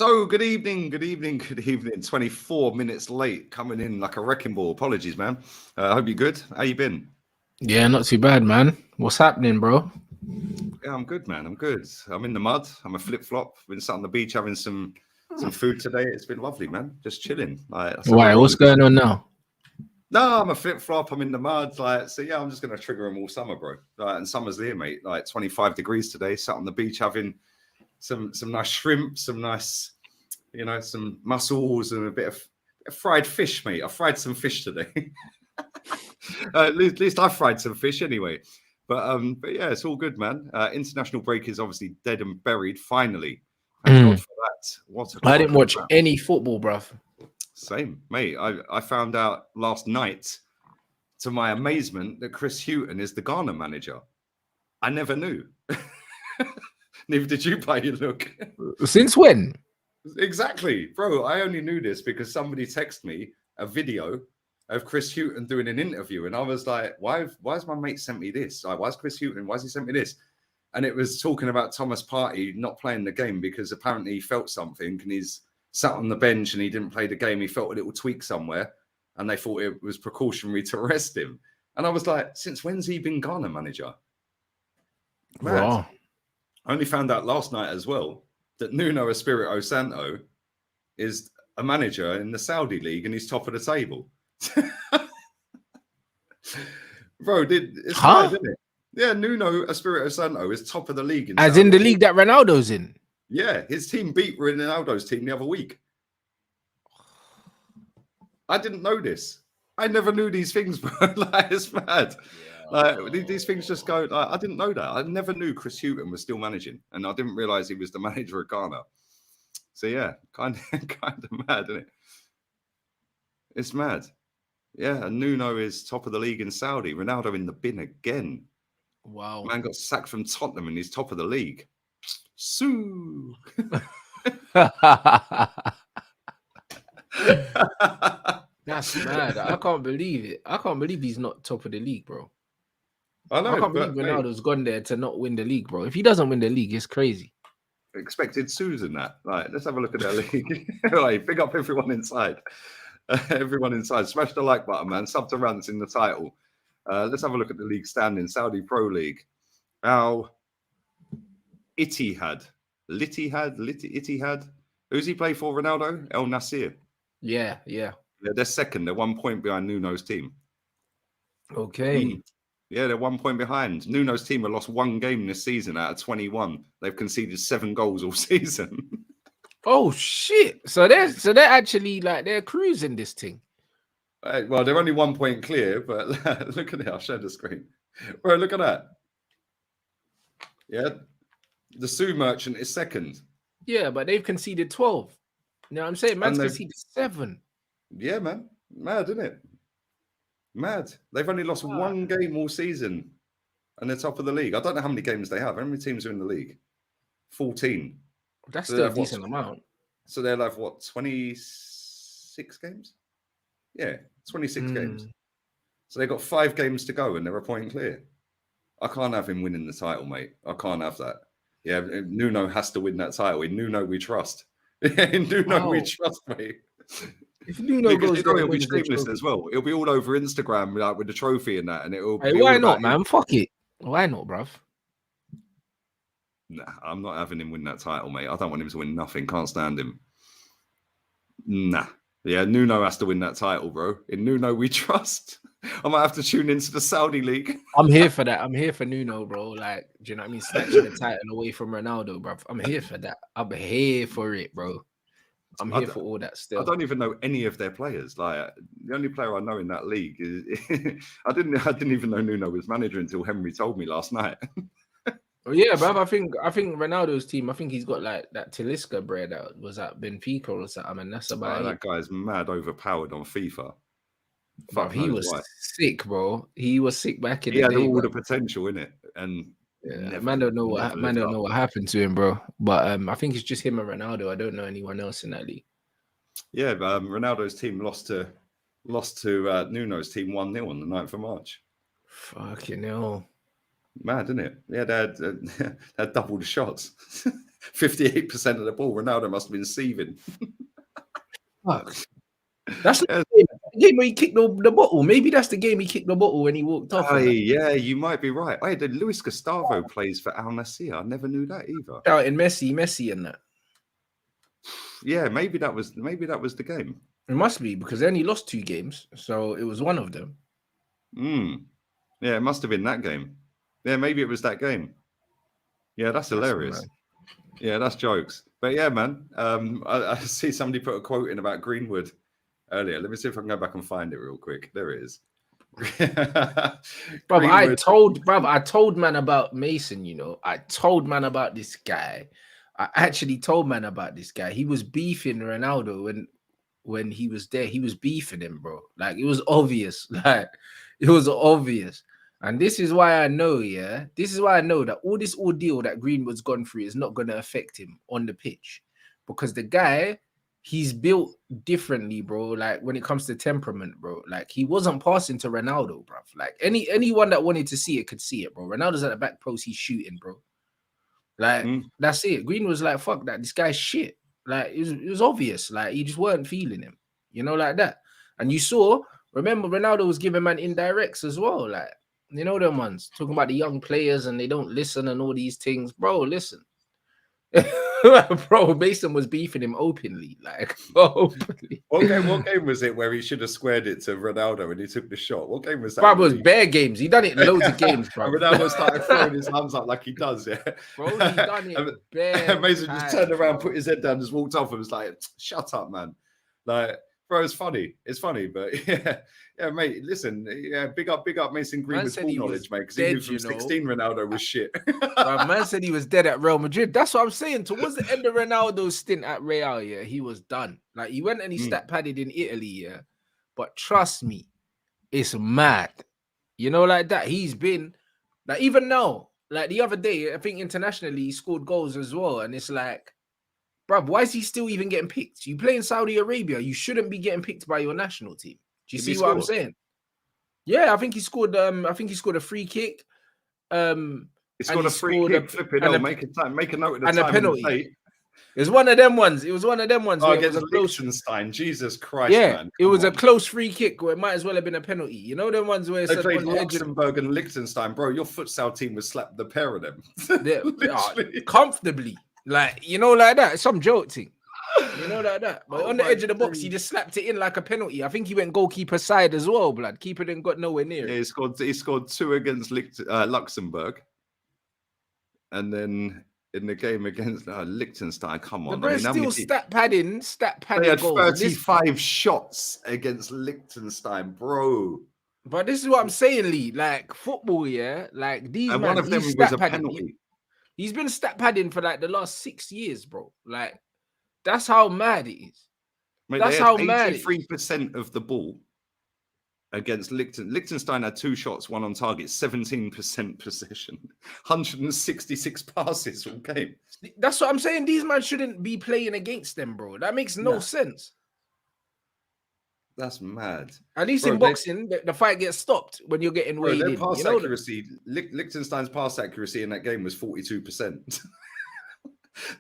So, good evening. 24 minutes late, coming in like a wrecking ball. Apologies, man. I hope you're good. How you been? Yeah, not too bad, man. What's happening, bro? Yeah, I'm good, man. I'm good. I'm in the mud. I'm a flip-flop. Been sat on the beach having some food today. It's been lovely, man. Just chilling. Why? What's going on now? No, I'm a flip-flop. I'm in the mud. So yeah, I'm just gonna trigger them all summer, bro. And summer's here, mate. 25 degrees today. Sat on the beach having some nice shrimp, some nice, some mussels and a bit of fried fish, mate. I fried some fish today. At least I fried some fish anyway. But yeah, it's all good, man. International break is obviously dead and buried. Finally, thank God for that. I didn't watch any football, bruv. Same, mate. I found out last night, to my amazement, that Chris Hughton is the Ghana manager. I never knew. Neither did you, by your look. Since when? Exactly, bro. I only knew this because somebody texted me a video of Chris Hughton doing an interview, and I was like, "Why has my mate sent me this? Like, why is Chris Hughton? Why has he sent me this?" And it was talking about Thomas Partey not playing the game because apparently he felt something, and he's sat on the bench and he didn't play the game. He felt a little tweak somewhere, and they thought it was precautionary to arrest him. And I was like, "Since when's he been Ghana manager?" Mad. Wow. I only found out last night as well that Nuno Espirito Santo is a manager in the Saudi league and he's top of the table. Bro, it's mad, isn't it? Yeah, Nuno Espirito Santo is top of the league. As in the league that Ronaldo's in? Yeah, his team beat Ronaldo's team the other week. I didn't know this. I never knew these things, bro. It's mad. These things just go. I didn't know that. I never knew Chris Hughton was still managing, and I didn't realize he was the manager of Ghana. So yeah, kind of mad, isn't it? It's mad. Yeah, and Nuno is top of the league in Saudi. Ronaldo in the bin again. Wow. Man got sacked from Tottenham and he's top of the league. Sue. That's mad. I can't believe it. I can't believe he's not top of the league, bro. I know. I can't believe Ronaldo's gone there to not win the league, bro. If he doesn't win the league, it's crazy. Expected Susan that. Right, let's have a look at their league. Right, big up everyone inside. Everyone inside. Smash the like button, man. Sub to rants in the title. Let's have a look at the league standing. Saudi Pro League. Al Ittihad. Ittihad. Who's he play for, Ronaldo? El Nasir. Yeah. They're second. They're 1 point behind Nuno's team. Okay. Yeah, they're 1 point behind. Nuno's team have lost one game this season out of 21. They've conceded 7 goals all season. Oh shit! So they're actually they're cruising this thing. Well, they're only 1 point clear, but look at it. I'll show the screen. Bro, look at that. Yeah, the Sue Merchant is second. Yeah, but they've conceded 12. You know what I'm saying? Man's conceded 7. Yeah, man. Mad, isn't it? Mad. They've only lost one game all season, and they're top of the league. I don't know how many games they have. How many teams are in the league? 14. That's still a decent amount. So they'll have, 26 games? Yeah, 26 games. So they've got 5 games to go, and they're a point clear. I can't have him winning the title, mate. I can't have that. Yeah, Nuno has to win that title. In Nuno, we trust. In Nuno, we trust, mate. If Nuno goes, it'll be shameless as well. It'll be all over Instagram with the trophy and that, and it'll. Hey, why not, man? Fuck it. Why not, bruv? Nah, I'm not having him win that title, mate. I don't want him to win nothing. Can't stand him. Nah. Yeah, Nuno has to win that title, bro. In Nuno, we trust. I might have to tune into the Saudi league. I'm here for that. I'm here for Nuno, bro. Do you know what I mean? Snatching the title away from Ronaldo, bro. I'm here for that. I'm here for it, bro. I'm here for all that still. I don't even know any of their players. The only player I know in that league is I didn't even know Nuno was manager until Henry told me last night. Oh, yeah, bruv. I think Ronaldo's team, I think he's got that Talisca bread that was at Benfica or something, and that's about it. That guy's mad overpowered on FIFA. But he was sick, bro. He was sick back in the day. He had all the potential in it, and man don't know what happened to him, bro. But I think it's just him and Ronaldo. I don't know anyone else in that league. Yeah, Ronaldo's team lost to Nuno's team 1-0 on the 9th of March. Fucking hell. Mad, isn't it? Yeah, they had double the shots. 58% of the ball. Ronaldo must have been seething. Fuck. That's Yeah. the game where he kicked the bottle. Maybe that's the game he kicked the bottle when he walked off. Yeah, you might be right. Hey, Luis Gustavo plays for Al Nassr. I never knew that either. Out in Messi and that. Yeah, maybe that was the game. It must be, because they only lost 2 games, so it was one of them. Yeah, it must have been that game. Yeah, maybe it was that game. Yeah, that's hilarious. Yeah, that's jokes. But yeah, man, I see somebody put a quote in about Greenwood earlier. Let me see if I can go back and find it real quick. There it is. I told man about Mason, you know. I told man about this guy. I actually told man about this guy. He was beefing Ronaldo when he was there. He was beefing him, bro. Like, it was obvious. Like, it was obvious. And this is why I know, this is why I know that all this ordeal that Greenwood's gone through is not going to affect him on the pitch. Because the guy, he's built differently, bro. Like, when it comes to temperament, bro. Like, he wasn't passing to Ronaldo, bro. Like, anyone that wanted to see it could see it, bro. Ronaldo's at the back post, he's shooting, bro. Like, that's it. Greenwood's like, fuck that. This guy's shit. Like, it was obvious. Like, he just weren't feeling him. You know, like that. And you saw, remember, Ronaldo was giving man indirects as well. Like, you know them ones talking about the young players and they don't listen and all these things. Bro, listen. Bro, Mason was beefing him openly. Like, openly. What game was it where he should have squared it to Ronaldo and he took the shot? What game was that? Bro, it was bare games. He done it in loads of games, bro. Ronaldo started throwing his arms up like he does, yeah. Bro, he done it bare Mason just turned around, put his head down, just walked off and was like, shut up, man. Like, bro, it's funny. It's funny, but yeah, mate, listen, yeah, big up Mason Greenwood's ball knowledge, mate, because he knew from 16 Ronaldo was shit. Man said he was dead at Real Madrid. That's what I'm saying. Towards the end of Ronaldo's stint at Real, yeah, he was done. Like, he went and he stat padded in Italy, yeah. But trust me, it's mad. You know, like that. He's been, like, even now, like the other day, I think internationally, he scored goals as well. And it's like, bruv, why is he still even getting picked? You play in Saudi Arabia, you shouldn't be getting picked by your national team. Do you see what I'm saying? Yeah, I think he scored. I think he scored a free kick. He scored a free kick. Flipping hell, make a note of the time a penalty. And it was one of them ones. It was one of them ones. Oh, against Liechtenstein. Jesus Christ, yeah, man. It was a close free kick where it might as well have been a penalty. You know them ones where they played Luxembourg and Liechtenstein, bro. Your futsal team would slap the pair of them. Comfortably. Like, you know, like that. Some joke thing. You know, like that. But on the edge of the box, he just slapped it in like a penalty. I think he went goalkeeper side as well, blood. Keeper didn't got nowhere near it. Yeah, he scored 2 against Luxembourg. And then in the game against Liechtenstein, come on. But still stat padding. They had 35 shots against Liechtenstein, bro. But this is what I'm saying, Lee. Like, football, yeah? Like, these and man, one of them was a penalty. He's been stat padding for like the last 6 years, bro. Like, that's how mad it is. Mate, that's how mad it is. 83% of the ball against Liechtenstein. Liechtenstein had 2 shots, 1 on target, 17% possession, 166 passes all game. That's what I'm saying. These men shouldn't be playing against them, bro. That makes no sense. That's mad. At least in boxing, the fight gets stopped when you're getting weighed in. Pass accuracy, Liechtenstein's pass accuracy in that game was 42%.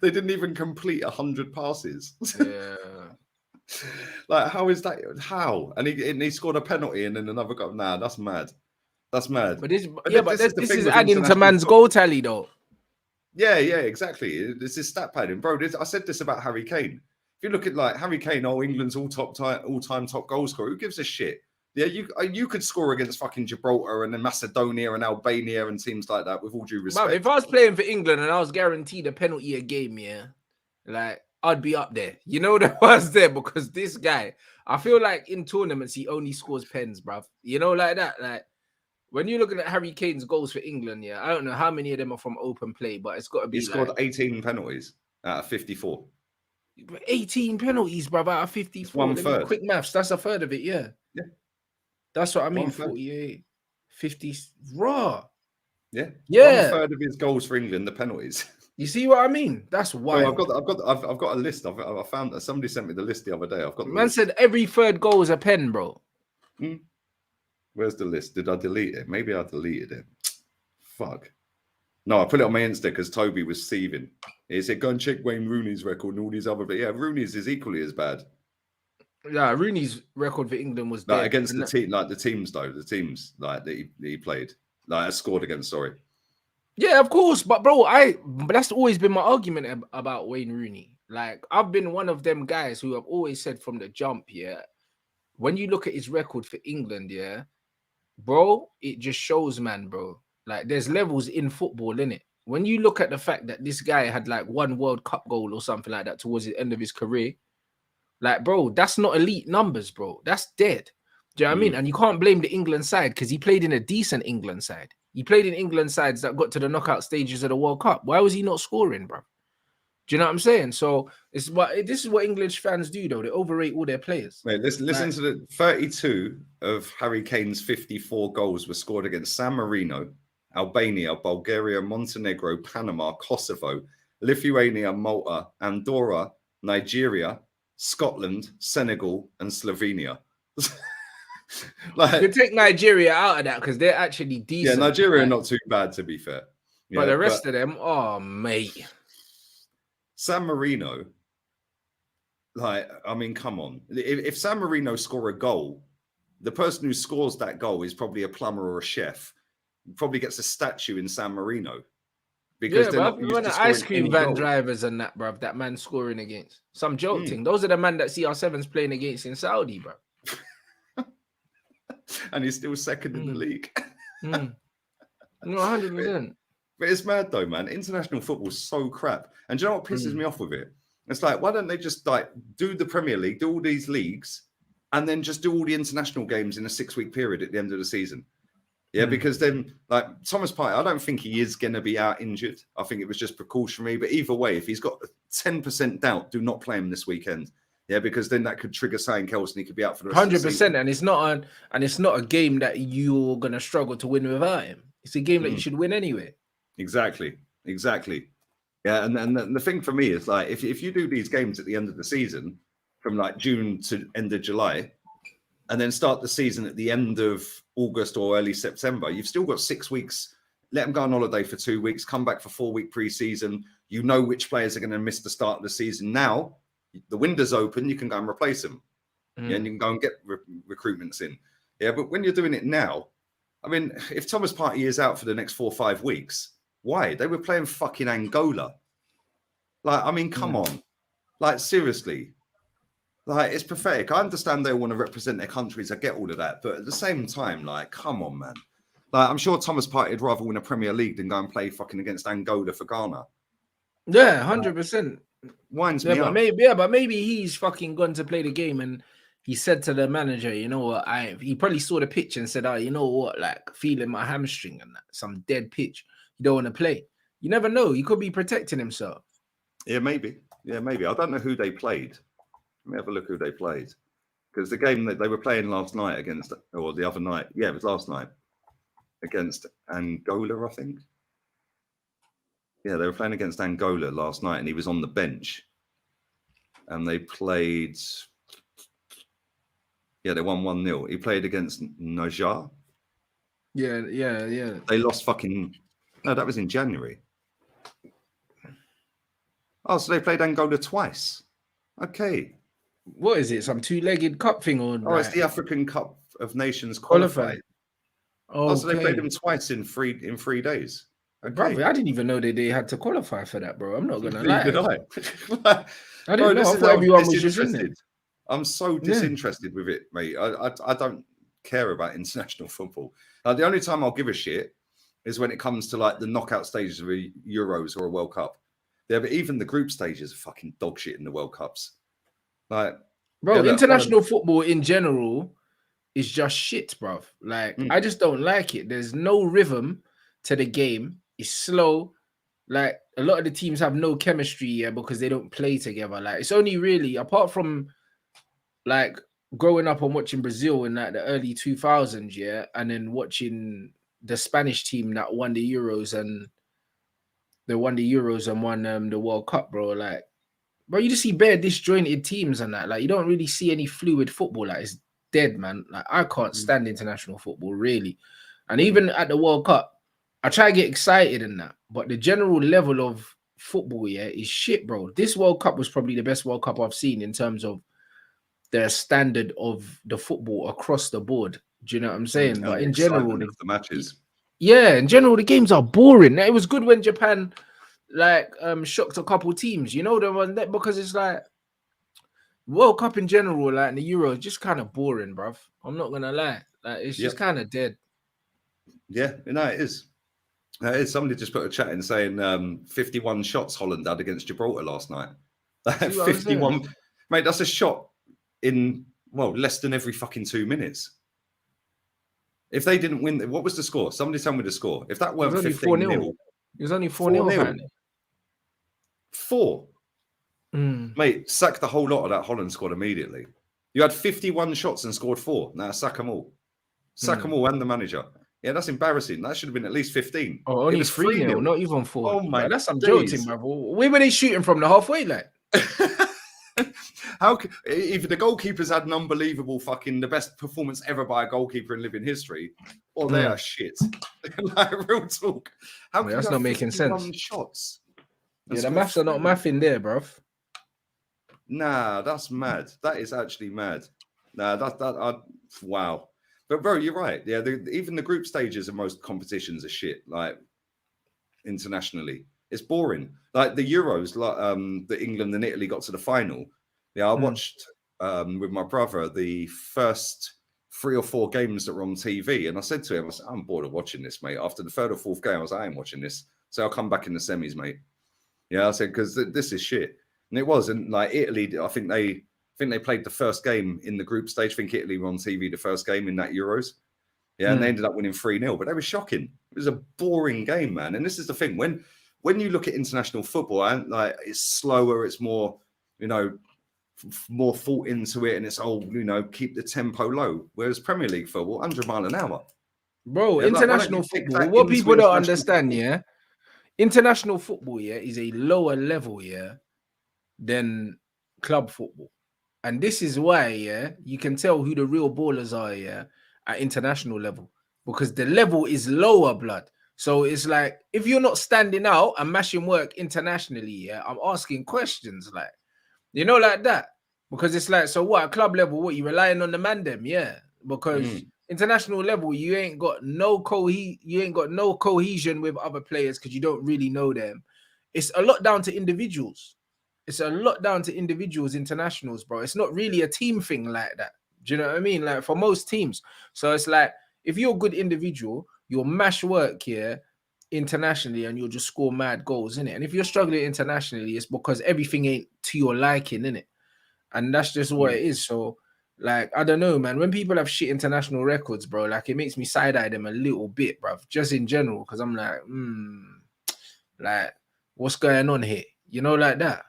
They didn't even complete 100 passes. Yeah. Like, how is that? How? And he scored a penalty and then another goal. Nah, that's mad. That's mad. But this is adding to man's goal tally, though. Yeah, exactly. This is stat padding, bro. I said this about Harry Kane. If you look at like Harry Kane, England's all-time top goal scorer, who gives a shit? Yeah, you could score against fucking Gibraltar and then Macedonia and Albania and teams like that, with all due respect. Man, if I was playing for England and I was guaranteed a penalty a game, yeah, like, I'd be up there. You know that I was there because this guy, I feel like in tournaments, he only scores pens, bruv. You know, like that. Like, when you're looking at Harry Kane's goals for England, yeah, I don't know how many of them are from open play, but it's got to be. He scored 18 penalties out of 54. 18 penalties, bruv, out of 54. 1/3. Quick maths, that's a third of it, yeah. Yeah. That's what I mean. 48, 50, raw. Yeah. 1/3 of his goals for England, the penalties. You see what I mean? That's why. I've got a list. I found that somebody sent me the list the other day. Man said every third goal is a pen, bro. Where's the list? Did I delete it? Maybe I deleted it. Fuck. No, I put it on my Insta because Toby was seething. He said, go and check Wayne Rooney's record and all these other. But yeah, Rooney's is equally as bad. Yeah, Rooney's record for England was Like dead. against the team, like the teams though, the teams like that he played, like scored against. Sorry. Yeah, of course, but bro, but that's always been my argument about Wayne Rooney. Like, I've been one of them guys who have always said from the jump, yeah, when you look at his record for England, yeah, bro, it just shows, man, bro. Like, there's levels in football, innit? When you look at the fact that this guy had like one World Cup goal or something like that towards the end of his career, like, bro, that's not elite numbers, bro. That's dead. Do you know what I mean? And you can't blame the England side because he played in a decent England side. He played in England sides that got to the knockout stages of the World Cup. Why was he not scoring, bro? Do you know what I'm saying? So this is what English fans do, though. They overrate all their players. Wait, listen to the 32 of Harry Kane's 54 goals were scored against San Marino, Albania, Bulgaria, Montenegro, Panama, Kosovo, Lithuania, Malta, Andorra, Nigeria, Scotland, Senegal, and Slovenia. Like, you take Nigeria out of that because they're actually decent. Yeah, Nigeria are not too bad, to be fair. But the rest of them, oh, mate. San Marino, like, I mean, come on. If San Marino score a goal, the person who scores that goal is probably a plumber or a chef. Probably gets a statue in San Marino. Because they're not used to the ice cream van drivers and that, bruv, that man scoring against. Some joke thing. Those are the man that CR7's playing against in Saudi, bro. And he's still second in the league. No, 100%. But it's mad though, man. International football's so crap. And do you know what pisses me off with it? It's like, why don't they just like do the Premier League, do all these leagues, and then just do all the international games in a 6-week period at the end of the season? Yeah, because then, like, Thomas Partey, I don't think he is going to be out injured. I think it was just precautionary. But either way, if he's got a 10% doubt, do not play him this weekend. Yeah, because then that could trigger something else, and he could be out for the rest 100%. Of the season. And it's not a game that you're going to struggle to win without him. It's a game that you should win anyway. Exactly. Yeah, and the thing for me is like if you do these games at the end of the season, from like June to end of July, and then start the season at the end of August or early September, you've still got 6 weeks. Let them go on holiday for 2 weeks, come back for 4-week pre-season. You know which players are going to miss the start of the season. Now the window's open, you can go and replace them. Yeah, and you can go and get recruitments in. Yeah, but when you're doing it now, I mean, if Thomas Partey is out for the next 4 or 5 weeks, why? They were playing fucking Angola. Like, I mean, come on. Like, seriously. Like, it's pathetic. I understand they want to represent their countries. I get all of that. But at the same time, like, come on, man. Like, I'm sure Thomas Partey would rather win a Premier League than go and play fucking against Angola for Ghana. Yeah, 100%. Winds me up. But maybe he's fucking gone to play the game and he said to the manager, you know what, he probably saw the pitch and said, oh, you know what, like feeling my hamstring and that, some dead pitch. You don't want to play. You never know. He could be protecting himself. Yeah, maybe. I don't know who they played. Let me have a look who they played. Because the game that they were playing last night against, or the other night, yeah, it was last night, against Angola, I think. Yeah, they were playing against Angola last night and he was on the bench. And they played... Yeah, they won 1-0. He played against Niger. Yeah. They lost fucking... No, that was in January. Oh, so they played Angola twice. Okay. What is it? Some two-legged cup thing? Or it's the African Cup of Nations qualified. Oh, so they played them twice in 3 days. Okay. Brother, I didn't even know that they had to qualify for that, bro. I'm not going to lie. I didn't know. I thought everyone was just in it. I'm so disinterested with it, mate. I don't care about international football. The only time I'll give a shit is when it comes to like the knockout stages of a Euros or a World Cup. Yeah, but even the group stages are fucking dog shit in the World Cups. Like, bro, international football in general is just shit, bro. Like, I just don't like it. There's no rhythm to the game. It's slow. Like, a lot of the teams have no chemistry because they don't play together. Like, it's only really, apart from like growing up and watching Brazil in like the early 2000s, yeah, and then watching the Spanish team that won the Euros and won the World Cup, bro. Like, bro, you just see bare disjointed teams and that. Like, you don't really see any fluid football. Like, it's dead, man. Like, I can't stand international football, really. And even at the World Cup, I try to get excited in that, but the general level of football, yeah, is shit, bro. This World Cup was probably the best World Cup I've seen in terms of the standard of the football across the board. Do you know what I'm saying? And But the in general, excitement of the matches. yeah, in general, the games are boring. It was good when Japan like shocked a couple teams, you know, the one that because it's like World Cup in general, like in the Euro, just kind of boring, bruv. I'm not gonna lie. Like it's just kind of dead. Yeah, no, it is. Somebody just put a chat in saying 51 shots Holland had against Gibraltar last night. 51, mate, that's a shot in, well, less than every fucking 2 minutes. If they didn't win, what was the score? Somebody tell me the score. If that weren't 15-0. It was only 4-0 apparently. 4. Mate, sack the whole lot of that Holland squad immediately. You had 51 shots and scored 4. Now sack them all. Sack them all and the manager. Yeah, that's embarrassing. That should have been at least 15. Oh, only 3-0, not even 4. Oh my, that's some joking, bro. Where were they shooting from the halfway line? How either the goalkeepers had an unbelievable fucking the best performance ever by a goalkeeper in living history, or they are shit. Like real talk. How can that's not making sense? Shots. Yeah, the maths are not mathing there, bruv. Nah, that's mad. That is actually mad. Nah, wow. But bro, you're right. Yeah, even the group stages of most competitions are shit. Like internationally, it's boring. Like the Euros, like that England and Italy got to the final. Yeah, I watched with my brother the first 3 or 4 games that were on TV, and I said to him, I said, "I'm bored of watching this, mate." After the 3rd or 4th game, I was like, "I ain't watching this." So I'll come back in the semis, mate. Yeah, I said because this is shit, and it was. And like Italy, I think they played the first game in the group stage. I think Italy were on TV the first game in that Euros. Yeah, and they ended up winning 3-0. But they were shocking. It was a boring game, man. And this is the thing. When you look at international football, and like it's slower, it's more, more thought into it, and it's keep the tempo low. Whereas Premier League football, 100 mile an hour. Bro, international football, what people don't understand, yeah? International football, yeah, is a lower level, yeah, than club football. And this is why, yeah, you can tell who the real ballers are, yeah, at international level. Because the level is lower, blood. So it's like, if you're not standing out and mashing work internationally, yeah, I'm asking questions, like, like that. Because it's like, so what, at club level, what, you relying on the man them? Yeah. Because international level, you ain't got no cohesion with other players because you don't really know them. It's a lot down to individuals. It's a lot down to individuals, internationals, bro. It's not really a team thing like that. Do you know what I mean? Like for most teams. So it's like, if you're a good individual, you'll mash work here internationally and you'll just score mad goals, innit? And if you're struggling internationally, it's because everything ain't to your liking, innit? And that's just what it is. So, like, I don't know, man. When people have shit international records, bro, like it makes me side-eye them a little bit, bro. Just in general, because I'm like, like, what's going on here? Like that.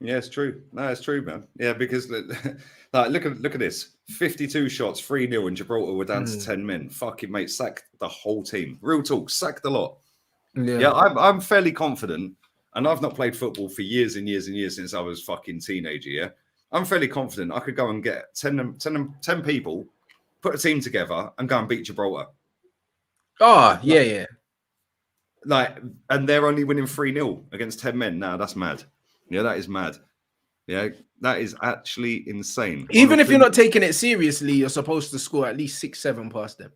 Yeah, it's true. No, it's true, man. Yeah, because like look at this. 52 shots, 3-0 in Gibraltar. We're down to 10 men. Fucking mate, sack the whole team. Real talk, sack the lot. Yeah, I'm fairly confident, and I've not played football for years and years and years since I was fucking teenager. Yeah, I'm fairly confident I could go and get 10 people, put a team together, and go and beat Gibraltar. Oh, yeah. Like, and they're only winning 3-0 against 10 men. Nah, that's mad. Yeah, that is mad. Yeah, that is actually insane. Even if you're not taking it seriously, you're supposed to score at least 6-7 past them.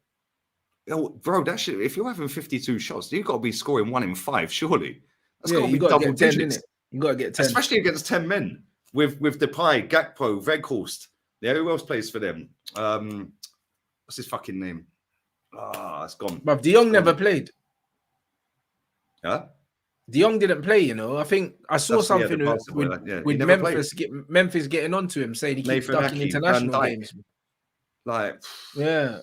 Oh, bro, that shit. If you're having 52 shots, you've got to be scoring 1 in 5, surely. That's got to be double digits. You got to get 10. Especially against 10 men with Depay, Gakpo, Weghorst. Yeah, who else plays for them? What's his fucking name? It's gone. But De Jong never played. Huh? De Jong didn't play, I think I saw something with Memphis getting onto him, saying he keeps ducking international games. Like, yeah.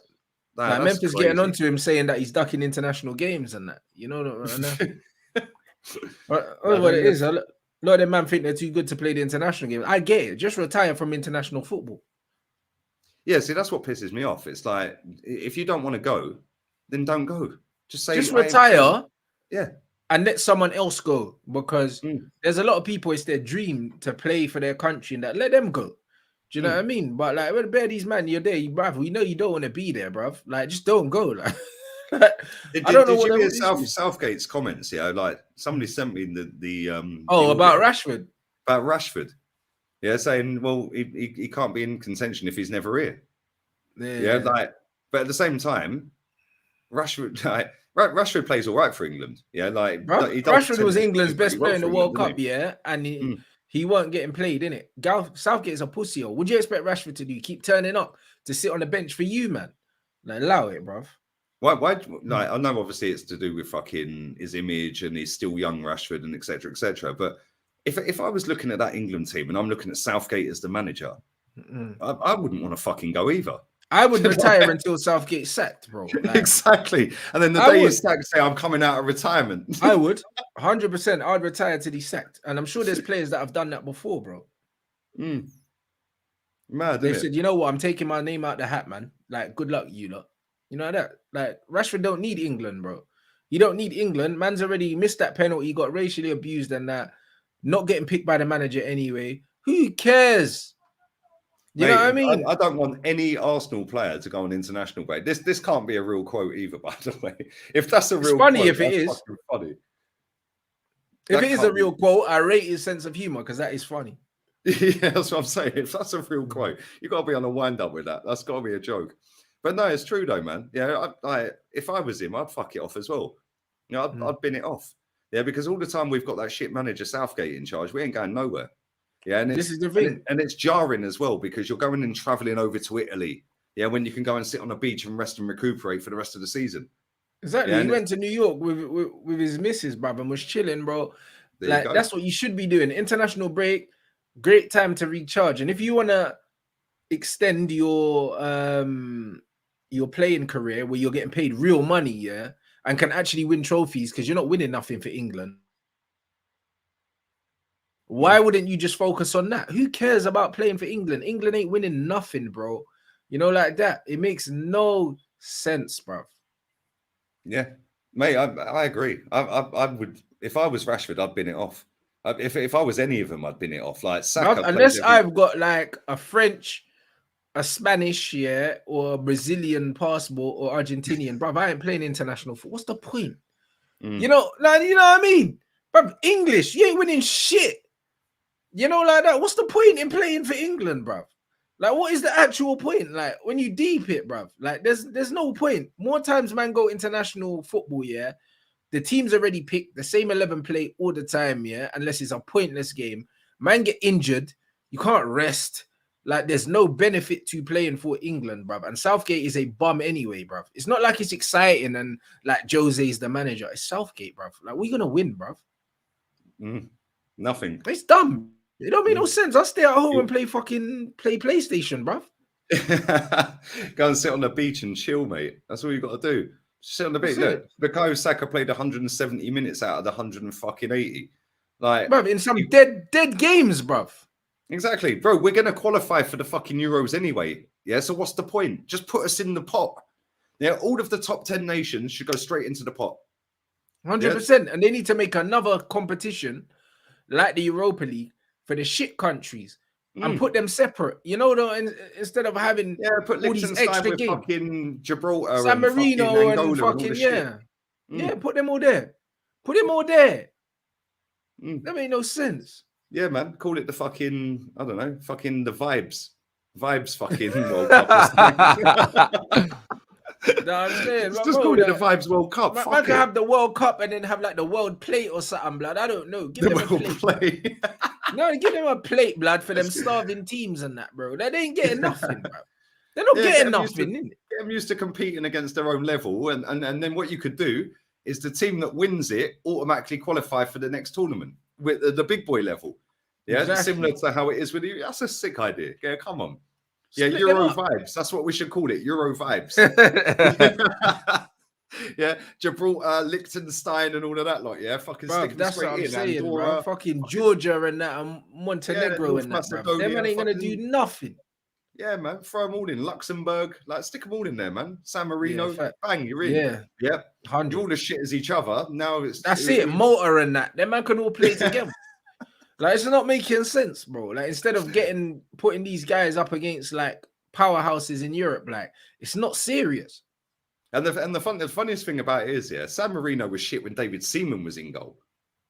Like Memphis getting onto him, saying that he's ducking international games and that. You know what it is. A lot of them man think they're too good to play the international game. I get it. Just retire from international football. Yeah, see, that's what pisses me off. It's like, if you don't want to go, then don't go. Just retire. Yeah. And let someone else go, because there's a lot of people, it's their dream to play for their country, and that let them go. Do you know what I mean? But like, when these man, you're there, bruv, we know you don't want to be there, bruv. Like, just don't go. Like, I don't know Did what you hear the issue is. Southgate's comments? Yeah, like somebody sent me the About audio Rashford. about Rashford. Yeah, saying, well, he can't be in contention if he's never here. Yeah, like, but at the same time, Rashford Rashford plays all right for England. Yeah, like Bro, he does Rashford tend was to England's do pretty best well player in for the England, World doesn't Cup, yeah, and he? he weren't getting played, innit? Southgate is a pussy. What would you expect Rashford to do? Keep turning up to sit on the bench for you, man? Like, allow it, bruv. Why? Like, I know obviously it's to do with fucking his image and he's still young, Rashford, and etc. etc. But if I was looking at that England team and I'm looking at Southgate as the manager, I wouldn't want to fucking go either. I would retire until Southgate's sacked, bro. Like, exactly. And then the day he's sacked, say I'm coming out of retirement. I would 100%. I'd retire till he's sacked, and I'm sure there's players that have done that before, bro. Mad, They said, you know what? I'm taking my name out the hat, man. Like, good luck, you lot. You know that? Like, Rashford don't need England, bro. You don't need England. Man's already missed that penalty, got racially abused and that. Not getting picked by the manager anyway. Who cares? You know what I mean? I don't want any Arsenal player to go on international break. This can't be a real quote either, by the way. If that's a real funny quote, if it is. Funny. If it is a real quote, I rate his sense of humor because that is funny. Yeah, that's what I'm saying. If that's a real quote, you got to be on a wind up with that. That's got to be a joke. But no, it's true though, man. Yeah, if I was him, I'd fuck it off as well. You know, I'd bin it off. Yeah, because all the time we've got that shit manager Southgate in charge, we ain't going nowhere. Yeah, and this is the thing, and it's jarring as well because you're going and traveling over to Italy. Yeah, when you can go and sit on a beach and rest and recuperate for the rest of the season. Exactly. He went to New York with his missus, bruv, and was chilling, bro. Like, that's what you should be doing. International break, great time to recharge. And if you want to extend your playing career where you're getting paid real money, yeah, and can actually win trophies because you're not winning nothing for England, why wouldn't you just focus on that? Who cares about playing for England? England ain't winning nothing, bro. You know, like that. It makes no sense, bro. Yeah, mate, I agree. I would, if I was Rashford, I'd bin it off. If I was any of them, I'd bin it off. Like Saka, unless I've got like a French, a Spanish, yeah, or a Brazilian passport or Argentinian, bro. I ain't playing international football. What's the point? You know, like, you know what I mean? Bro, English, you ain't winning shit. You know, like that. What's the point in playing for England, bro? Like, what is the actual point? Like, when you deep it, bro, like, there's no point. More times, man, go international football, yeah. The team's already picked, the same 11 play all the time, yeah, unless it's a pointless game. Man get injured, you can't rest. Like, there's no benefit to playing for England, bruv. And Southgate is a bum anyway, bruv. It's not like it's exciting and like Jose's the manager. It's Southgate, bruv. Like, we're gonna win, bruv. Nothing. It's dumb. It don't make no sense. I'll stay at home and play PlayStation, bruv. Go and sit on the beach and chill, mate. That's all you got to do. Sit on the beach. Look, Bukayo Saka played 170 minutes out of the 180. Like, bruv, in some dead games, bruv. Exactly, bro. We're gonna qualify for the fucking Euros anyway. Yeah. So what's the point? Just put us in the pot. Yeah. All of the top 10 nations should go straight into the pot. 100%. And they need to make another competition like the Europa League for the shit countries and put them separate. You know, instead of having put all these extra games. Fucking Gibraltar, San Marino and fucking put them all there. Put them all there. That made no sense. Yeah, man. Call it the fucking, I don't know, fucking the vibes fucking World Cup. No, I'm saying, just call it the Vibes World Cup. Man can have the World Cup and then have like the World Plate or something, blood. I don't know. Give them a plate. No, give them a plate, blood, for them starving teams and that, bro. They ain't getting nothing, bro. They're not getting nothing. Get them used to competing against their own level, and then what you could do is the team that wins it automatically qualify for the next tournament with the big boy level. Yeah, exactly. Similar to how it is with you. That's a sick idea. Yeah, come on. Yeah, Euro vibes. That's what we should call it. Euro vibes. Yeah, Gibraltar, Liechtenstein, and all of that lot. Yeah, fucking stick them straight in. Saying, bro. Fucking Georgia and that, and Montenegro and that, bro. Them man ain't gonna do nothing. Yeah, man, throw them all in. Luxembourg, like stick them all in there, man. San Marino, bang, you're in. Yeah, 100. You're all as shit as each other. Now that's it. Malta and that. Them man can all play together. Like, it's not making sense, bro. Like, instead of putting these guys up against like powerhouses in Europe, like, it's not serious. And the funniest thing about it is, yeah, San Marino was shit when David Seaman was in goal.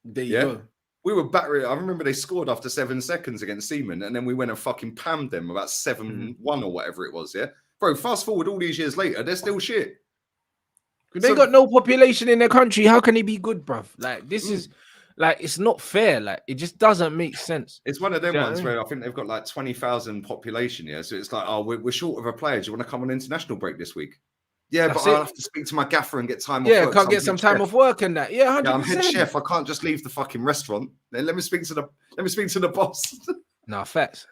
There you go. We were battering. I remember they scored after 7 seconds against Seaman, and then we went and fucking pammed them about 7-1 or whatever it was, yeah? Bro, fast forward all these years later, they're still shit. They got no population in their country. How can he be good, bruv? Like, this is, like, it's not fair. Like, it just doesn't make sense. It's one of them ones where I think they've got like 20,000 population, yeah? So it's like, oh, we're short of a player. Do you want to come on international break this week? Yeah, but I'll have to speak to my gaffer and get time off work. Yeah, can't get some time off work and that. Yeah, 100%. Yeah, I'm head chef. I can't just leave the fucking restaurant. Then let me speak to the boss. No, facts.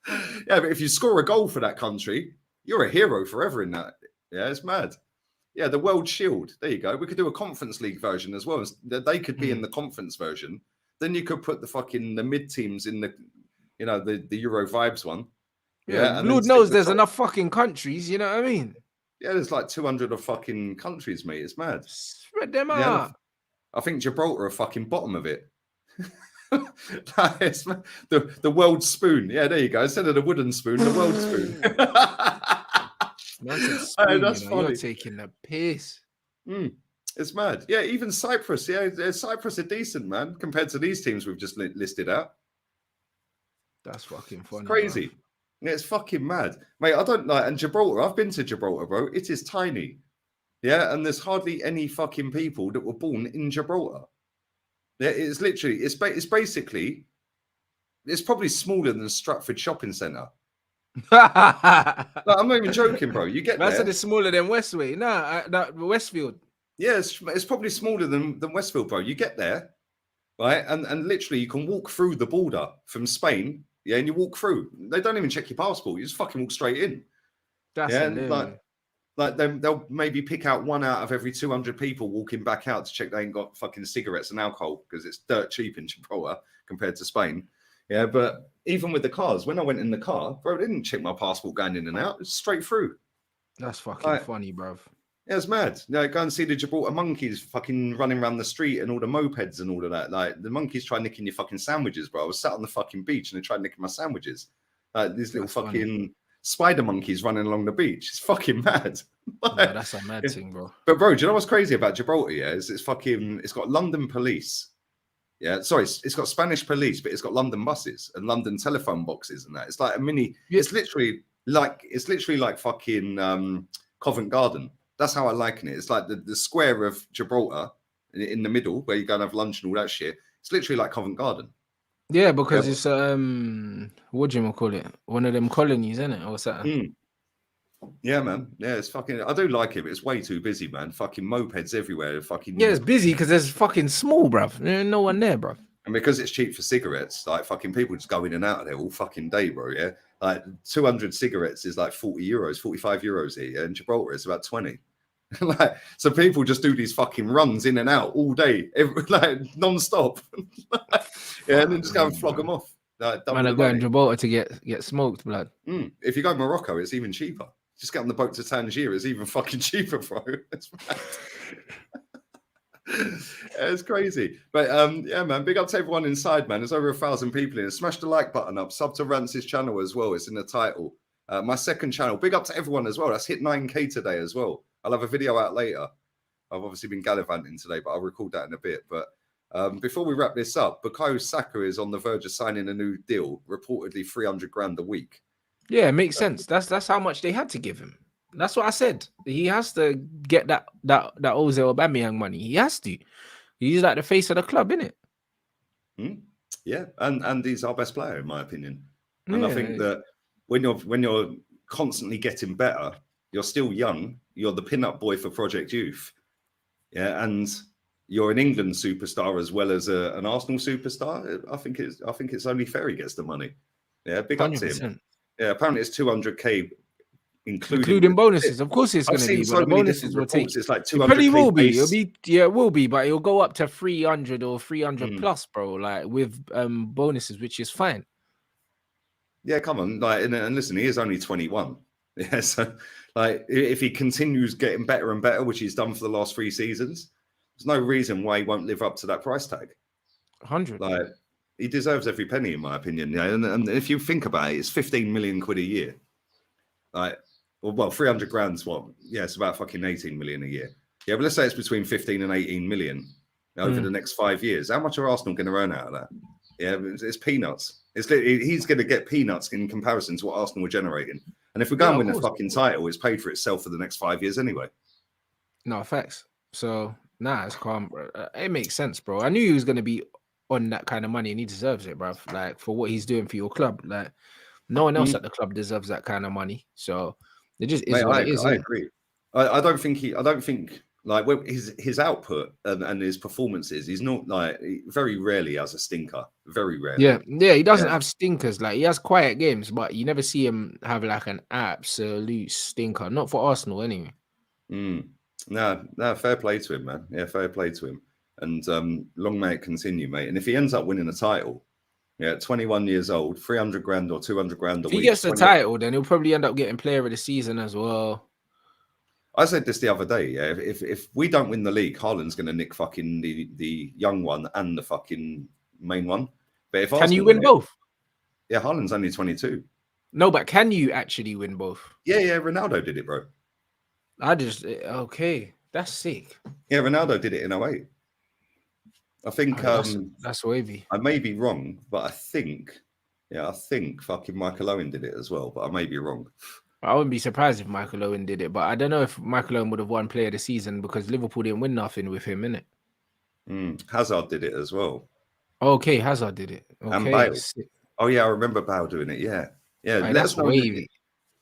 Yeah, but if you score a goal for that country, you're a hero forever in that. Yeah, it's mad. Yeah, the World Shield. There you go. We could do a Conference League version as well. They could be in the conference version. Then you could put the mid teams in the, the Euro vibes one. Yeah, Lord knows there's enough fucking countries. You know what I mean? Yeah, there's like 200 of fucking countries, mate. It's mad. Spread them out. I think Gibraltar are fucking bottom of it. The world spoon. Yeah, there you go. Instead of the wooden spoon, the world spoon. That's funny. You're taking the piss. It's mad. Yeah, even Cyprus. Yeah, Cyprus are decent, man, compared to these teams we've just listed out. That's fucking funny. It's crazy. Man. Yeah, it's fucking mad, mate. I don't like. And Gibraltar, I've been to Gibraltar, bro. It is tiny. Yeah, and there's hardly any fucking people that were born in Gibraltar. Yeah, it's literally, it's basically, it's probably smaller than Stratford Shopping Centre. Like, I'm not even joking, bro. You get there. That's smaller than Westway. No, Westfield. Yeah, it's probably smaller than Westfield, bro. You get there, right, and literally you can walk through the border from Spain. Yeah, and you walk through. They don't even check your passport. You just fucking walk straight in. That's like they'll maybe pick out 1 out of every 200 people walking back out to check they ain't got fucking cigarettes and alcohol because it's dirt cheap in Gibraltar compared to Spain. Yeah, but even with the cars, when I went in the car, bro, they didn't check my passport going in and out. It's straight through. That's fucking funny, bro. Yeah, it's mad. Go and see the Gibraltar monkeys fucking running around the street and all the mopeds and all of that. Like, the monkeys try nicking your fucking sandwiches, bro. I was sat on the fucking beach and they tried nicking my sandwiches. These little fucking spider monkeys running along the beach. It's fucking mad. Yeah, that's a mad thing, bro. But, bro, do you know what's crazy about Gibraltar? Yeah, it's got London police. Yeah, sorry, it's got Spanish police, but it's got London buses and London telephone boxes and that. It's like a mini. Yeah. It's literally like fucking Covent Garden. That's how I liken it. It's like the square of Gibraltar in the middle where you go and have lunch and all that shit. It's literally like Covent Garden. Yeah, because it's what do you call it? One of them colonies, isn't it? Or something. Yeah, man. Yeah, it's fucking. I do like it, but it's way too busy, man. Fucking mopeds everywhere. Fucking. Yeah, it's busy because there's fucking small, bruv. There's no one there, bruv. And because it's cheap for cigarettes, like fucking people just go in and out of there all fucking day, bro. Yeah, like 200 cigarettes is like 40 euros, 45 euros here. In Gibraltar, it's about 20. Like, so people just do these fucking runs in and out all day, like non-stop. Yeah, and then just go and flog them off. Like, man, I go in Gibraltar to get smoked, blood. If you go to Morocco, it's even cheaper. Just get on the boat to Tangier. It's even fucking cheaper, bro. It's mad. It's crazy. But yeah, man, big up to everyone inside, man. There's over 1,000 people in it. Smash the like button up. Sub to Rance's channel as well. It's in the title. My second channel. Big up to everyone as well. That's hit 9K today as well. I'll have a video out later. I've obviously been gallivanting today, but I'll record that in a bit. But before we wrap this up, Bukayo Saka is on the verge of signing a new deal, reportedly 300 grand a week. Yeah, it makes sense. That's how much they had to give him. That's what I said. He has to get that Ozil Aubameyang money. He has to. He's like the face of the club, isn't it? Yeah, and he's our best player in my opinion. And I think that when you're constantly getting better, you're still young. You're the pin-up boy for Project Youth. Yeah, and you're an England superstar as well as an Arsenal superstar. I think it's only fair he gets the money. Yeah, big 100%. Up to him. Yeah, apparently it's 200k, including bonuses. Of course, it's going to be. So the bonuses will take. It's like 200k. It probably will be. It will be, but it'll go up to 300 or 300 plus, bro. Like with bonuses, which is fine. Yeah, come on. Like, and listen, he is only 21. Yeah, so like if he continues getting better and better, which he's done for the last 3 seasons, there's no reason why he won't live up to that price tag. 100. Like he deserves every penny, in my opinion. Yeah, and if you think about it, it's 15 million quid a year. Like Well, 300 grand's what? Yeah, it's about fucking 18 million a year. Yeah, but let's say it's between 15 and 18 million over the next 5 years. How much are Arsenal going to earn out of that? Yeah, it's peanuts. He's going to get peanuts in comparison to what Arsenal were generating. And if we go and win a fucking title, it's paid for itself for the next 5 years anyway. No, facts. So, nah, it's calm, bro. It makes sense, bro. I knew he was going to be on that kind of money and he deserves it, bro. Like, for what he's doing for your club. Like, no one else at the club deserves that kind of money. So, it just is what it is. I agree. I don't think like his output and his performances, he's not like very rarely has a stinker. Very rarely. Yeah, he doesn't have stinkers. Like, he has quiet games, but you never see him have like an absolute stinker. Not for Arsenal, anyway. No, fair play to him, man. Yeah, fair play to him. And long may it continue, mate. And if he ends up winning a title, 21 years old, 300 grand or 200 grand a week. If he gets the title, then he'll probably end up getting player of the season as well. I said this the other day. Yeah, if we don't win the league, Holland's going to nick fucking the young one and the fucking main one. But if can you win both? Yeah, Holland's only 22. No, but can you actually win both? Yeah, Ronaldo did it, bro. Okay, that's sick. Yeah, Ronaldo did it in 08. I think that's wavy. I may be wrong, but I think fucking Michael Owen did it as well, but I may be wrong. I wouldn't be surprised if Michael Owen did it, but I don't know if Michael Owen would have won player of the season because Liverpool didn't win nothing with him, innit? Hazard did it as well. Okay, Hazard did it. Okay. And Bale. Oh yeah, I remember Bale doing it. Yeah. Right, that's wavy.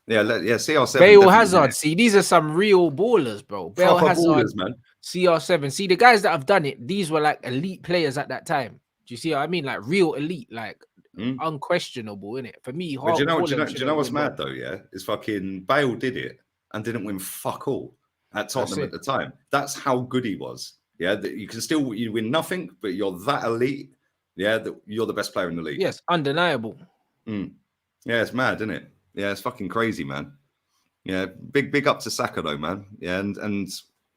Yeah, CR7. Bale Hazard. See, these are some real ballers, bro. Bale Hazard, ballers, man. CR7. See, the guys that have done it, these were like elite players at that time. Do you see what I mean? Like real elite, like unquestionable, innit? For me, do you know what's mad though? Yeah, is fucking Bale did it and didn't win fuck all at Tottenham at the time. That's how good he was. Yeah, that you win nothing, but you're that elite. Yeah, that you're the best player in the league. Yes, undeniable. Yeah, it's mad, isn't it? Yeah, it's fucking crazy, man. Yeah, big up to Saka though, man. Yeah, and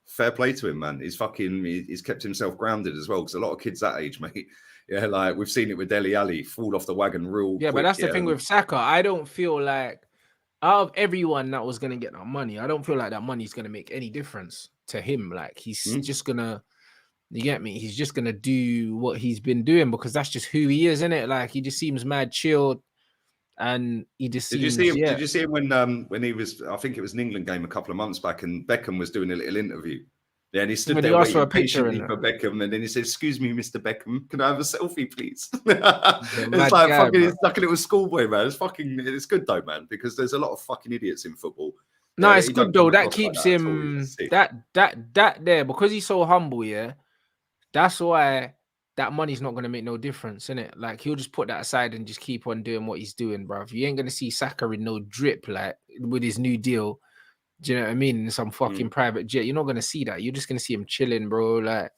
fair play to him, man. He's kept himself grounded as well because a lot of kids that age, mate. Yeah, like we've seen it with Dele Alli fall off the wagon real quick. But that's the thing with Saka. I don't feel like out of everyone that was gonna get that money, I don't feel like that money is gonna make any difference to him. Like he's just gonna, you get me? He's just gonna do what he's been doing because that's just who he is, isn't it? Like he just seems mad chilled. And he just did you see him? Did you see him when he was? I think it was an England game a couple of months back, and Beckham was doing a little interview. Yeah, and he stood there waiting patiently for Beckham, and then he said, "Excuse me, Mr. Beckham, can I have a selfie, please?" It's like fucking, he's like a little schoolboy, man. It's good though, man, because there's a lot of fucking idiots in football. No, it's good though. That keeps him that there because he's so humble. Yeah, that's why. That money's not going to make no difference, innit? Like, he'll just put that aside and just keep on doing what he's doing, bruv. You ain't going to see Saka in no drip, like, with his new deal. Do you know what I mean? In some fucking private jet. You're not going to see that. You're just going to see him chilling, bro, like,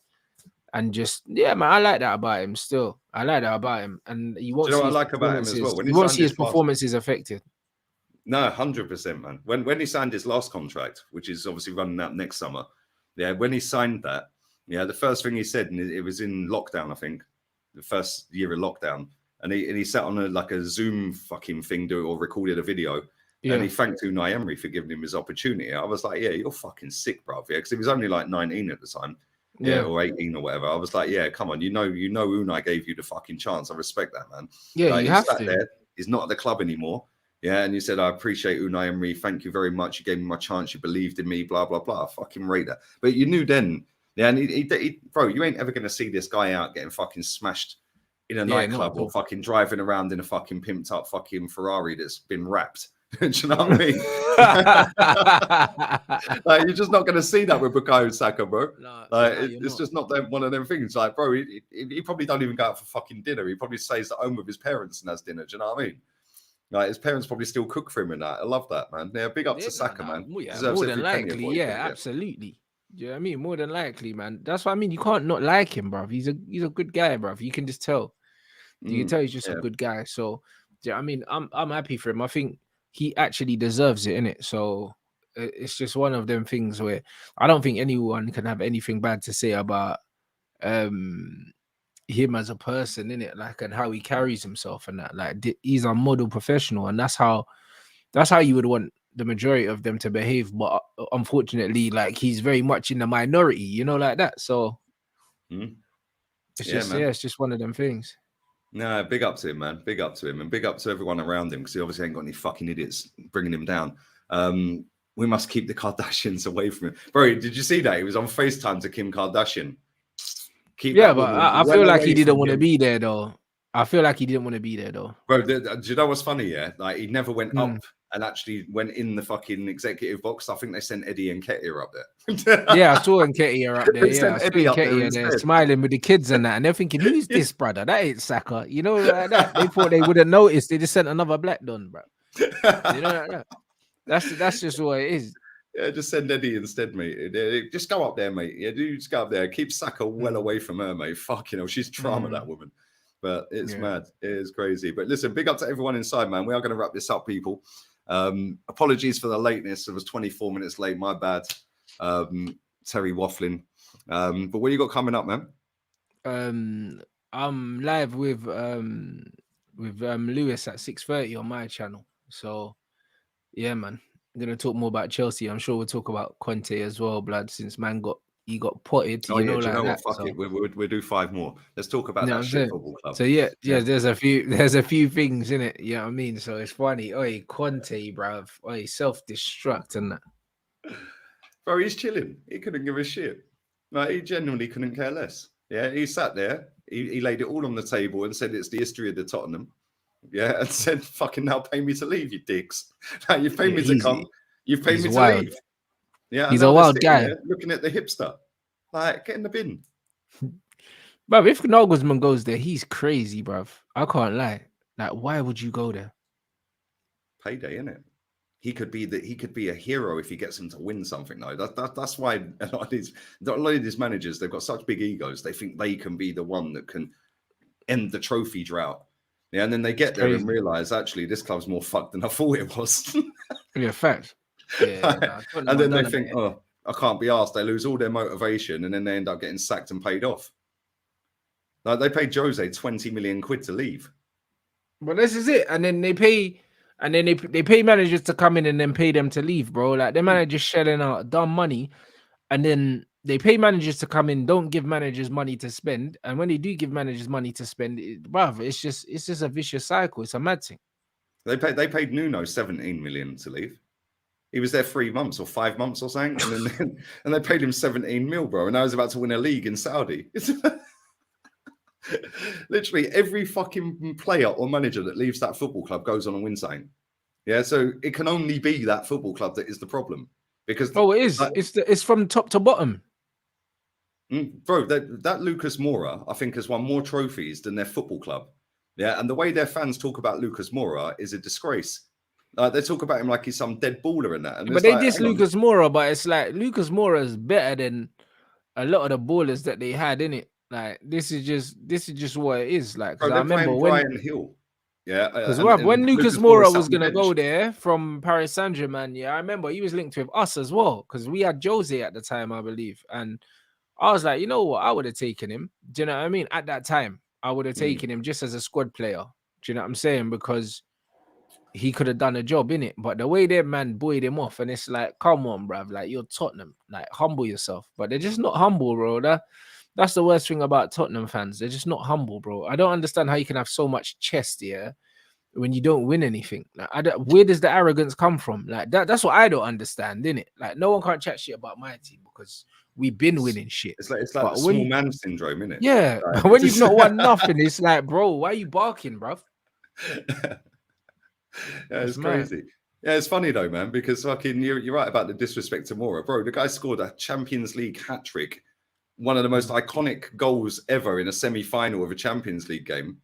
and just, yeah, man, I like that about him still. I like that about him. And you won't see what I like about him as well? You won't see his performances affected. No, 100%, man. When he signed his last contract, which is obviously running out next summer, yeah, when he signed that, yeah, the first thing he said, and it was in lockdown, I think, the first year of lockdown, and he sat on a Zoom fucking thing or recorded a video, and he thanked Unai Emery for giving him his opportunity. I was like, yeah, you're fucking sick, bro, yeah, because he was only like 19 at the time, or 18 or whatever. I was like, yeah, come on, you know, Unai gave you the fucking chance. I respect that, man. Yeah, like, you have to. There, he's not at the club anymore. Yeah, and you said, I appreciate Unai Emery. Thank you very much. You gave me my chance. You believed in me. Blah blah blah. I fucking rate that. But you knew then. Yeah, and he, bro, you ain't ever going to see this guy out getting fucking smashed in a nightclub or fucking driving around in a fucking pimped up fucking Ferrari that's been wrapped. Do you know what I mean? Like, you're just not going to see that with Bukayo Saka, bro. It's just not one of them things. Like, bro, he probably don't even go out for fucking dinner. He probably stays at home with his parents and has dinner. Do you know what I mean? Like, his parents probably still cook for him and that. I love that, man. Yeah, big up to Saka, man. Yeah, more than likely, absolutely. Do you know what I mean? More than likely, man. That's what I mean. You can't not like him, bro. He's a good guy, bro. You can just tell. You can tell he's just a good guy. So, do you know what I mean? I'm happy for him. I think he actually deserves it, innit? So it's just one of them things where I don't think anyone can have anything bad to say about him as a person, innit? Like, and how he carries himself and that. Like, he's a model professional, and that's how you would want the majority of them to behave, but unfortunately, like he's very much in the minority, you know, like that. So it's Yeah, just man. it's just one of them things. No, big up to him, man. Big up to him, and big up to everyone around him because he obviously ain't got any fucking idiots bringing him down. We must keep the Kardashians away from him. Bro, did you see that? He was on FaceTime to Kim Kardashian. Keep Yeah, that but woman I feel well like he away didn't from want to him. be there though. I feel like he didn't want to be there though. Bro, do you know what's funny? Yeah, like he never went Mm. up and actually went in the fucking executive box. I think they sent Eddie and Ketia up there. Yeah, I saw Nketiah up there. They Yeah, I sent saw Eddie up there Nketiah there instead. smiling with the kids and that, and they're thinking, "Who's this brother? That ain't Saka." You know, like that. They thought they wouldn't notice. They just sent another black don, bro. You know, like that. That's just what it is. Yeah, just send Eddie instead, mate. Just go up there, mate. Yeah, do just go up there. Keep Saka well away from her, mate. Fucking hell, she's drama, that woman. But it's mad. It is crazy. But listen, big up to everyone inside, man. We are going to wrap this up, people. Apologies for the lateness. It was 24 minutes late. My bad. Terry waffling. But what you got coming up, man? I'm live with Lewis at 6:30 on my channel. So yeah, man. I'm gonna talk more about Chelsea. I'm sure we'll talk about Conte as well, blood, since man got potted. Oh, You yeah, know, do you like know that. what? Fuck it. We'll do 5 more. Let's talk about You know that what I'm shit saying? football club. So yeah, there's a few things in it. You know what I mean? So it's funny. Oi, Conte, bruv. Oi, self-destruct and that. Bro, he's chilling. He couldn't give a shit. Like, he genuinely couldn't care less. Yeah, he sat there. He laid it all on the table and said it's the history of the Tottenham. Yeah, and said, fucking now pay me to leave, you dicks. Now you've paid me to come. You've paid me to wild. leave. Yeah, He's and a now they're wild sitting guy. there looking at the hipster. Like, get in the bin. Bruv, if Nagelsmann goes there, he's crazy, bruv. I can't lie. Like, why would you go there? Payday, innit? He could be a hero if he gets him to win something, though. That's why a lot of these managers, they've got such big egos. They think they can be the one that can end the trophy drought. Yeah, and then they get there and realize actually this club's more fucked than I thought it was. Yeah, fact. Yeah, and then they think, oh, I can't be asked. They lose all their motivation, and then they end up getting sacked and paid off. Like they paid Jose 20 million quid to leave. But this is it, and then they pay managers to come in and then pay them to leave, bro. Like the managers shelling out dumb money, and then they pay managers to come in, don't give managers money to spend, and when they do give managers money to spend, bruv, it's just a vicious cycle. It's a mad thing. They paid Nuno 17 million to leave. He was there 3 months or 5 months or something, and then and they paid him 17 mil, bro. And I was about to win a league in Saudi. Literally every fucking player or manager that leaves that football club goes on and wins something. Yeah, so it can only be that football club that is the problem. Because it is. Like, it's from top to bottom. Bro, that Lucas Moura, I think, has won more trophies than their football club. Yeah, and the way their fans talk about Lucas Moura is a disgrace. They talk about him like he's some dead baller and that. And but they diss Lucas Moura, but it's like Lucas Moura is better than a lot of the ballers that they had in it. Like this is just what it is. Like, because I remember when Brian Hill. Yeah, because when Lucas Moura was gonna go there from Paris Saint-Germain, yeah, I remember he was linked with us as well because we had Jose at the time, I believe, and I was like, you know what, I would have taken him. Do you know what I mean? At that time, I would have taken him just as a squad player. Do you know what I'm saying? Because he could have done a job in it, but the way their man buoyed him off, and it's like, come on, bruv, like you're Tottenham, like humble yourself. But they're just not humble, bro. That's the worst thing about Tottenham fans. They're just not humble, bro. I don't understand how you can have so much chest here when you don't win anything. Like, where does the arrogance come from? Like that's what I don't understand, innit? Like no one can't chat shit about my team because we've been winning shit. It's like the small man syndrome, innit? Yeah, like, when you've not won nothing, it's like, bro, why are you barking, bruv? Yeah, it's crazy. Yeah, it's funny though, man, because fucking you're right about the disrespect to Moura, bro. The guy scored a Champions League hat trick, one of the most iconic goals ever in a semi-final of a Champions League game,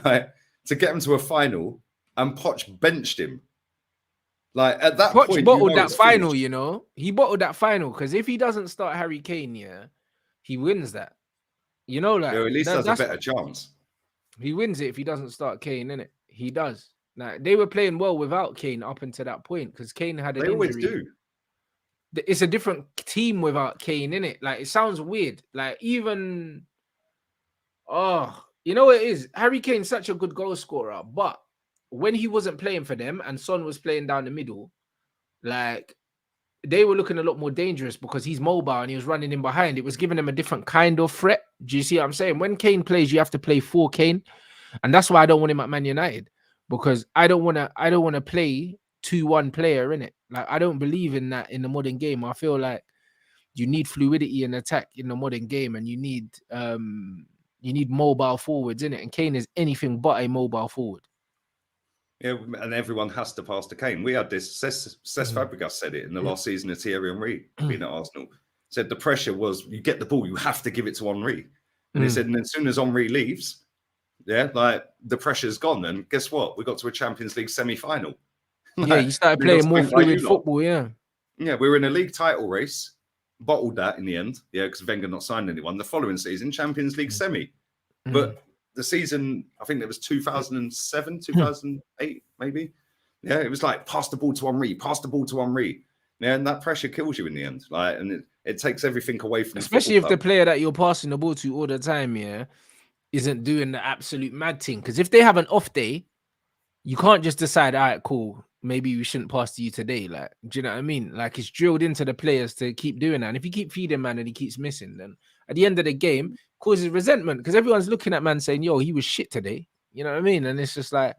right? To get him to a final, and Poch benched him. Like at that point, bottled that final. You know, he bottled that final because if he doesn't start Harry Kane, yeah, he wins that. You know, like at least has a better chance. He wins it if he doesn't start Kane, innit? He does. Like they were playing well without Kane up until that point because Kane had an injury. Always do. It's a different team without Kane, innit? Like it sounds weird. Like even, you know what it is? Harry Kane's such a good goal scorer, but when he wasn't playing for them and Son was playing down the middle, like they were looking a lot more dangerous because he's mobile and he was running in behind. It was giving them a different kind of threat. Do you see what I'm saying? When Kane plays, you have to play for Kane, and that's why I don't want him at Man United, because I don't want to play 2-1 player in it. Like, I don't believe in that in the modern game. I feel like you need fluidity in attack in the modern game, and you need mobile forwards in it. And Kane is anything but a mobile forward. Yeah, and everyone has to pass to Kane. We had this. Cesc Fabregas said it in the last season of Thierry Henry being at Arsenal. Said the pressure was, you get the ball, you have to give it to Henry. And he said, and as soon as Henry leaves, like the pressure's gone. And guess what? We got to a Champions League semi-final. Yeah, you started playing more fluid football. Yeah, we were in a league title race, bottled that in the end. Yeah, because Wenger not signed anyone. The following season, Champions League semi, but the season, I think it was 2007, 2008, maybe. Yeah, it was like pass the ball to Henry, pass the ball to Henry. Yeah, and that pressure kills you in the end. Like, and it takes everything away from. Especially if the player that you're passing the ball to all the time, isn't doing the absolute mad thing. Because if they have an off day, you can't just decide, all right, cool, maybe we shouldn't pass to you today. Like, do you know what I mean? Like, it's drilled into the players to keep doing that. And if you keep feeding man and he keeps missing, then at the end of the game, causes resentment, because everyone's looking at man saying, yo, he was shit today. You know what I mean? And it's just like,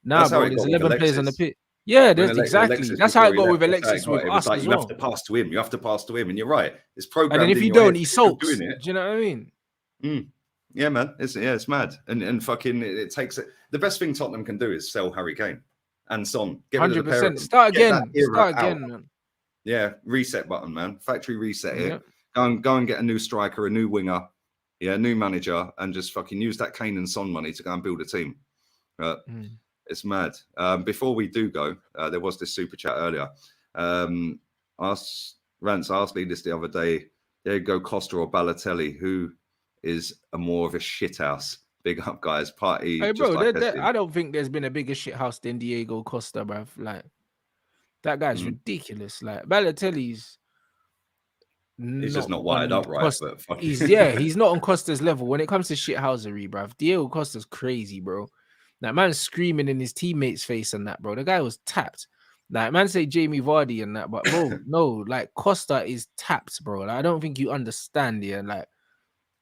nah, bro, there's 11 players on the pitch. Yeah, there's exactly. That's how it got with Alexis with us like, as you well. have to pass to him. You have to pass to him. And you're right. It's programmed. And then if you don't, he sulks. Do you know what I mean? Yeah, man. It's mad. And fucking it takes it. The best thing Tottenham can do is sell Harry Kane and Son. 100%. Start again, man. Yeah, reset button, man. Factory reset it. Go and get a new striker, a new winger, a new manager, and just fucking use that Kane and Son money to go and build a team. It's mad. Before we do go, there was this super chat earlier. Rance asked me this the other day. There you go, Costa or Balotelli, who is a more of a shithouse. Big up, guys. Partey. Hey, bro, I don't think there's been a bigger shithouse than Diego Costa, bruv. Like, that guy's ridiculous. Like, Balotelli's. He's just not wired up right. But he's not on Costa's level when it comes to shithousery, bruv. Diego Costa's crazy, bro. That man's screaming in his teammates' face and that, bro. The guy was tapped. Like, man say Jamie Vardy and that, but bro, no, like Costa is tapped, bro. Like, I don't think you understand, like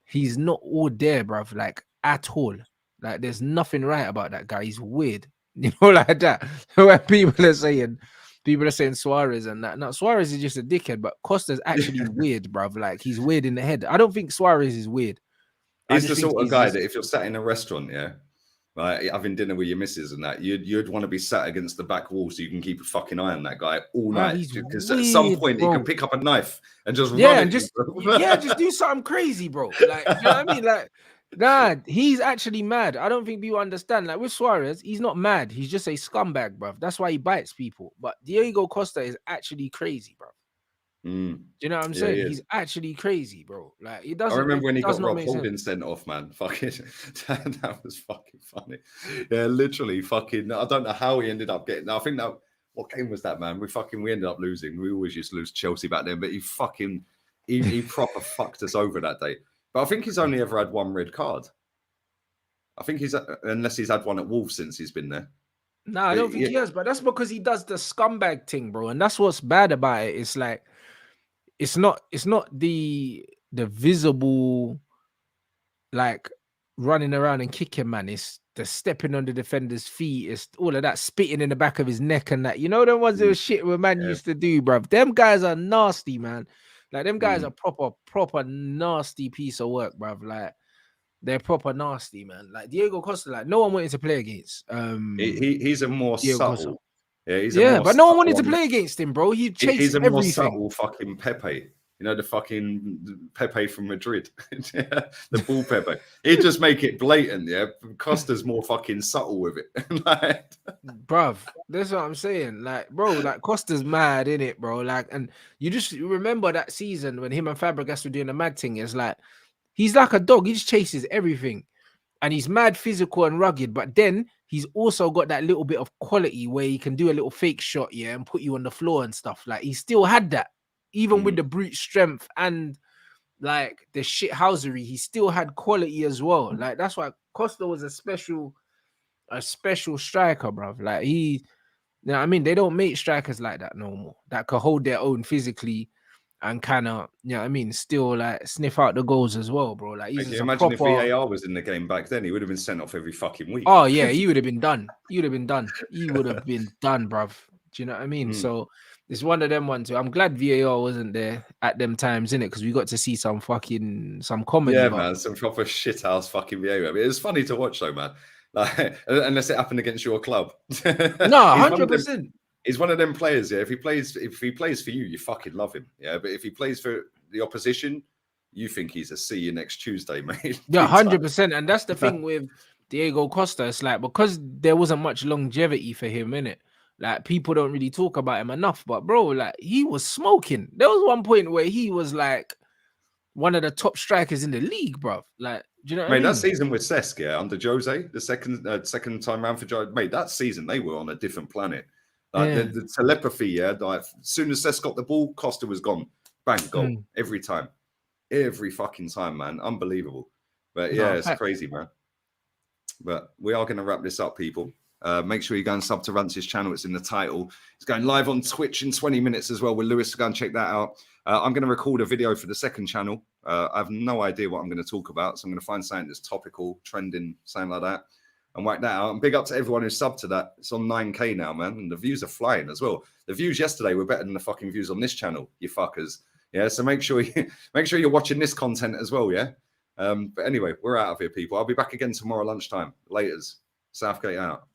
he's not all there, bruv, like at all. Like, there's nothing right about that guy. He's weird, like that. When people are saying Suarez and that. Now, Suarez is just a dickhead, but Costa's actually weird, bruv. Like, he's weird in the head. I don't think Suarez is weird. He's the sort of guy that if you're sat in a restaurant, like having dinner with your missus and that, you'd want to be sat against the back wall so you can keep a fucking eye on that guy all night. Because at some point he can pick up a knife and just run and just do something crazy, bro. Like, you know what I mean? Like, nah, he's actually mad. I don't think people understand. Like, with Suarez, he's not mad. He's just a scumbag, bro. That's why he bites people. But Diego Costa is actually crazy, bro. Do you know what I'm saying? He's actually crazy, bro. Like, he doesn't. I remember when he got Rob Holding sent off, man. Fucking, that was fucking funny. Yeah, literally, fucking. I don't know how he ended up getting. I think that. What game was that, man? We ended up losing. We always used to lose Chelsea back then, but he proper fucked us over that day. But I think he's only ever had one red card. I think unless he's had one at Wolves since he's been there. No, I don't think he has. But that's because he does the scumbag thing, bro. And that's what's bad about it. It's like. It's not the visible, like, running around and kicking, man. It's the stepping on the defender's feet. It's all of that spitting in the back of his neck and that. You know, the ones that was shit where man used to do, bruv. Them guys are nasty, man. Like, them guys are proper nasty piece of work, bruv. Like, they're proper nasty, man. Like, Diego Costa, like, no one wanted to play against. He's a more Diego subtle. Costa. Yeah, but no one wanted to play against him, bro. He chased He's a everything. more subtle fucking Pepe. You know, the fucking Pepe from Madrid. The ball Pepe. He'd just make it blatant, Costa's more fucking subtle with it. Like, bruv, that's what I'm saying. Like, bro, like, Costa's mad, innit, bro? Like, and you remember that season when him and Fabregas were doing the mad thing. It's like, he's like a dog. He just chases everything. And he's mad physical and rugged, but then he's also got that little bit of quality where he can do a little fake shot, and put you on the floor and stuff. Like, he still had that, even with the brute strength and like the shithousery. He still had quality as well. Like, that's why Costa was a special striker, bruv. Like, You know what I mean? They don't make strikers like that no more. That could hold their own physically and kind of, you know what I mean, still like sniff out the goals as well, bro. Like he's Can just you a imagine if proper. VAR was in the game back then? He would have been sent off every fucking week. Oh yeah, he would have been done. He would have been done. He would have been done, bruv. Do you know what I mean? So it's one of them ones. I'm glad VAR wasn't there at them times, innit? Because we got to see some comedy. Yeah, But man, some proper shithouse fucking behavior. I mean, it was funny to watch though, man. Like, unless it happened against your club. no, He's one of them. 100%. He's one of them players. Yeah, if he plays for you, you fucking love him. Yeah, but if he plays for the opposition, you think he's a see you next Tuesday, mate. Yeah, 100%. And that's the thing with Diego Costa. It's like because there wasn't much longevity for him in it. Like people don't really talk about him enough. But bro, like he was smoking. There was one point where he was like one of the top strikers in the league, bro. Like, do you know what I mean? That season with Cesc, yeah, under Jose, the second time round for Jose, mate, that season they were on a different planet. Like the telepathy, yeah. Like as soon as Cesc got the ball, Costa was gone. Bang, goal every time. Every fucking time, man. Unbelievable. But yeah, it's crazy, man. But we are going to wrap this up, people. Make sure you go and sub to Rance's channel. It's in the title. It's going live on Twitch in 20 minutes as well with Lewis. So go and check that out. I'm going to record a video for the second channel. I have no idea what I'm going to talk about. So I'm going to find something that's topical, trending, something like that, and whack that out. And big up to everyone who subbed to that. It's on 9K now, man. And the views are flying as well. The views yesterday were better than the fucking views on this channel, you fuckers. Yeah, so make sure you're watching this content as well, yeah? But anyway, we're out of here, people. I'll be back again tomorrow lunchtime. Laters. Southgate out.